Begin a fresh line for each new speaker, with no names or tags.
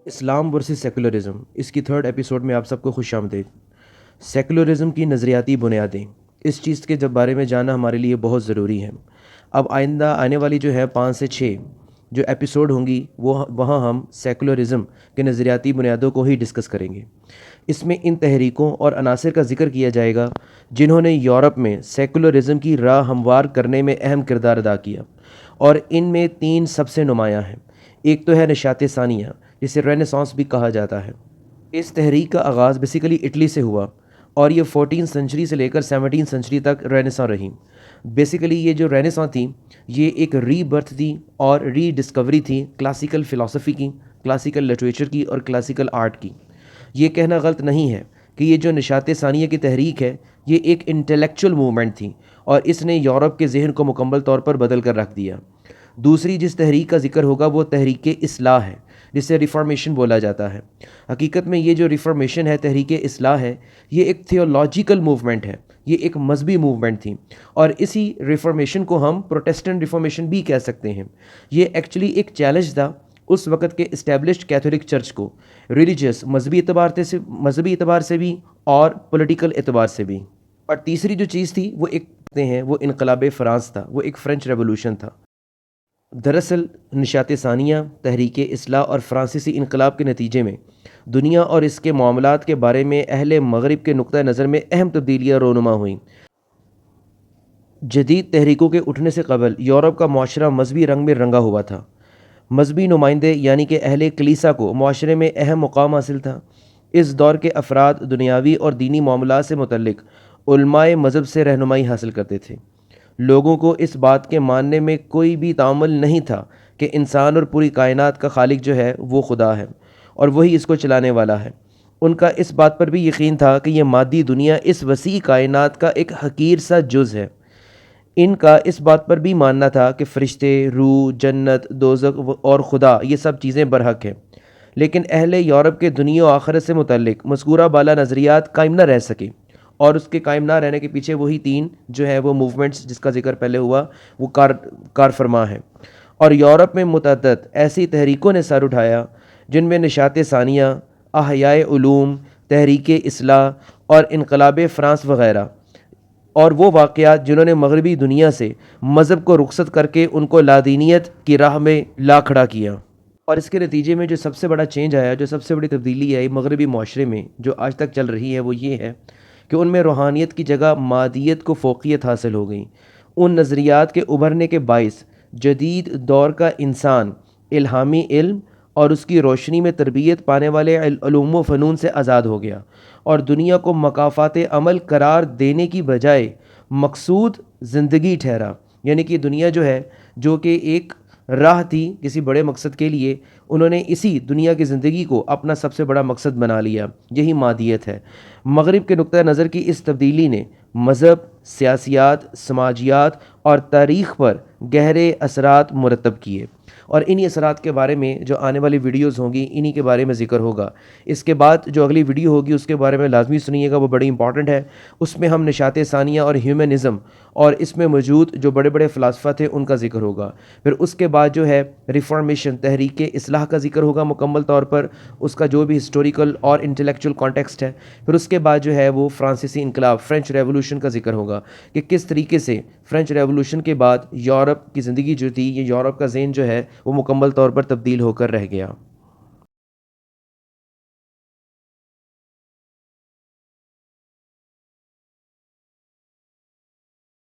اسلام versus secularism, اس کی third episode میں آپ سب کو خوش آمدید۔ سیکولرزم کی نظریاتی بنیادیں، اس چیز کے بارے میں جاننا ہمارے لیے بہت ضروری ہے۔ اب آئندہ آنے والی جو ہے 5 سے 6 جو ایپیسوڈ ہوں گی وہاں ہم سیکولرزم کے نظریاتی بنیادوں کو ہی ڈسکس کریں گے۔ اس میں ان تحریکوں اور عناصر کا ذکر کیا جائے گا جنہوں نے یورپ میں سیکولرزم کی راہ ہموار کرنے میں اہم کردار ادا کیا، اور ان میں 3 سب سے نمایاں ہیں۔ ایک تو ہے نشاط ثانیہ، جسے رینیسانس بھی کہا جاتا ہے۔ اس تحریک کا آغاز بیسیکلی اٹلی سے ہوا اور یہ 14 سنچری سے لے کر 17 سنچری تک رینیساں رہی۔ بیسیکلی یہ جو رینیساں تھی یہ ایک ری برتھ تھی اور ری ڈسکوری تھی کلاسیکل فلسفی کی، کلاسیکل لٹریچر کی اور کلاسیکل آرٹ کی۔ یہ کہنا غلط نہیں ہے کہ یہ جو نشاط ثانیہ کی تحریک ہے یہ ایک انٹلیکچول موومنٹ تھی اور اس نے یورپ کے ذہن کو مکمل طور پر بدل کر رکھ دیا۔ دوسری جس تحریک کا ذکر ہوگا وہ تحریک اصلاح ہے، جسے ریفارمیشن بولا جاتا ہے۔ حقیقت میں یہ جو ریفارمیشن ہے، تحریک اصلاح ہے، یہ ایک تھیولوجیکل موومنٹ ہے، یہ ایک مذہبی موومنٹ تھی، اور اسی ریفارمیشن کو ہم پروٹیسٹنٹ ریفارمیشن بھی کہہ سکتے ہیں۔ یہ ایکچولی ایک چیلنج تھا اس وقت کے اسٹیبلشڈ کیتھولک چرچ کو، ریلیجیس مذہبی اعتبار سے بھی اور پولیٹیکل اعتبار سے بھی۔ اور تیسری جو چیز تھی وہ انقلاب فرانس تھا، وہ ایک فرینچ ریولوشن تھا۔ دراصل نشاط ثانیہ، تحریک اصلاح اور فرانسیسی انقلاب کے نتیجے میں دنیا اور اس کے معاملات کے بارے میں اہل مغرب کے نقطہ نظر میں اہم تبدیلیاں رونما ہوئیں۔ جدید تحریکوں کے اٹھنے سے قبل یورپ کا معاشرہ مذہبی رنگ میں رنگا ہوا تھا۔ مذہبی نمائندے یعنی کہ اہل کلیسا کو معاشرے میں اہم مقام حاصل تھا۔ اس دور کے افراد دنیاوی اور دینی معاملات سے متعلق علماء مذہب سے رہنمائی حاصل کرتے تھے۔ لوگوں کو اس بات کے ماننے میں کوئی بھی تعامل نہیں تھا کہ انسان اور پوری کائنات کا خالق جو ہے وہ خدا ہے اور وہی اس کو چلانے والا ہے۔ ان کا اس بات پر بھی یقین تھا کہ یہ مادی دنیا اس وسیع کائنات کا ایک حقیر سا جز ہے۔ ان کا اس بات پر بھی ماننا تھا کہ فرشتے، روح، جنت، دوزخ اور خدا یہ سب چیزیں برحق ہیں۔ لیکن اہل یورپ کے دنیا و آخرت سے متعلق مذکورہ بالا نظریات قائم نہ رہ سکے، اور اس کے قائم نہ رہنے کے پیچھے وہی 3 جو ہے وہ موومنٹس جس کا ذکر پہلے ہوا وہ کار فرما ہے۔ اور یورپ میں متعدد ایسی تحریکوں نے سر اٹھایا جن میں نشاط ثانیہ، احیاء علوم، تحریک اصلاح اور انقلاب فرانس وغیرہ، اور وہ واقعات جنہوں نے مغربی دنیا سے مذہب کو رخصت کر کے ان کو لادینیت کی راہ میں لا کھڑا کیا۔ اور اس کے نتیجے میں جو سب سے بڑا چینج آیا، جو سب سے بڑی تبدیلی آئی مغربی معاشرے میں جو آج تک چل رہی ہے، وہ یہ ہے کہ ان میں روحانیت کی جگہ مادیت کو فوقیت حاصل ہو گئی۔ ان نظریات کے ابھرنے کے باعث جدید دور کا انسان الہامی علم اور اس کی روشنی میں تربیت پانے والے علوم و فنون سے آزاد ہو گیا، اور دنیا کو مکافات عمل قرار دینے کی بجائے مقصود زندگی ٹھہرا۔ یعنی کہ دنیا جو ہے، جو کہ ایک راہ تھی کسی بڑے مقصد کے لیے، انہوں نے اسی دنیا کی زندگی کو اپنا سب سے بڑا مقصد بنا لیا۔ یہی مادیت ہے۔ مغرب کے نقطہ نظر کی اس تبدیلی نے مذہب، سیاسیات، سماجیات اور تاریخ پر گہرے اثرات مرتب کیے، اور انہی اثرات کے بارے میں جو آنے والی ویڈیوز ہوں گی انہی کے بارے میں ذکر ہوگا۔ اس کے بعد جو اگلی ویڈیو ہوگی اس کے بارے میں لازمی سنیے گا، وہ بڑی امپورٹنٹ ہے۔ اس میں ہم نشاط ثانیہ اور ہیومنزم اور اس میں موجود جو بڑے بڑے فلاسفہ تھے ان کا ذکر ہوگا۔ پھر اس کے بعد جو ہے ریفارمیشن، تحریک اصلاح کا ذکر ہوگا مکمل طور پر، اس کا جو بھی ہسٹوریکل اور انٹلیکچول کانٹیکسٹ ہے۔ پھر اس کے بعد جو ہے وہ فرانسیسی انقلاب، فرینچ ریولوشن کا ذکر ہوگا کہ کس طریقے سے فرینچ ریولوشن کے بعد یورپ کی زندگی جو تھی، یہ یورپ کا ذہن جو ہے وہ مکمل طور پر تبدیل ہو کر رہ گیا۔